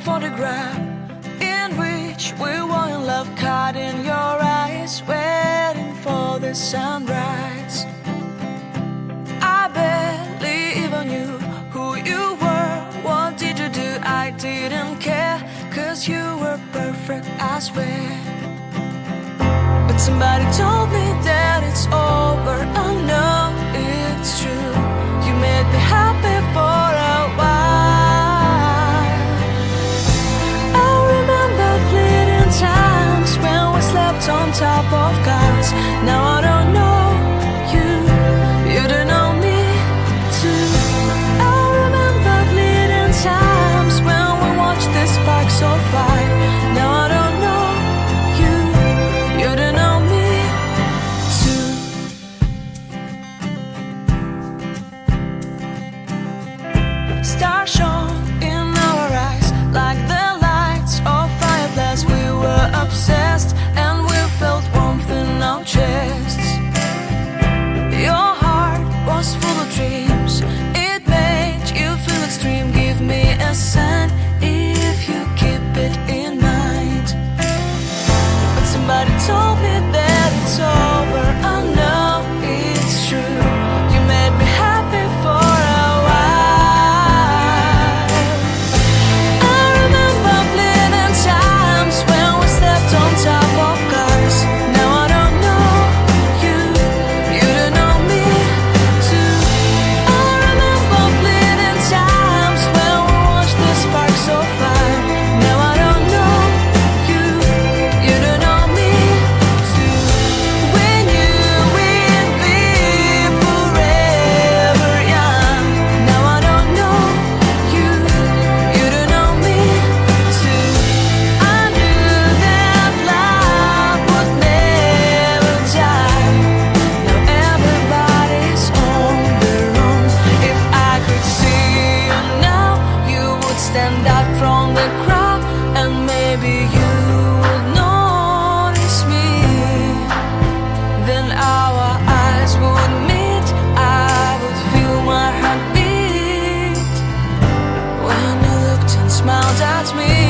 photograph in which we were in love, caught in your eyes, waiting for the sunrise. I barely even knew who you were. What did you do? I didn't care, 'cause you were perfect, I swear. But somebody told me that it's over. I know it's true. You made me happy for a while. I remember fleeting times when we slept on top of cars. Now I don't know you, you don't know me too. I remember fleeting times when we watched the sparks of fire. Now I don't know you, you don't know me too. Stars shone in our eyes like the lights of fireflies. We were obsessed and we felt warmth in our chests. Your heart was full of dreams. It made you feel extreme. Give me a sign if you keep it in mind. But somebody told me that it's over. I know it's true. You made me happy for a while. I remember fleeting times when we slept on top of cars. Now I don't know you, you don't know me too. I remember fleeting times when we watched the sparks of fire. Now I don't know you, you don't know me too. We knew we'd be forever young. Now I don't know you, you don't know me too. I knew that love would never die. Now everybody's on their own. If I could see you now, you would stand out from the crowd, and maybe you would notice me. Then our eyes would meet. I would feel my heart beat when you looked and smiled at me.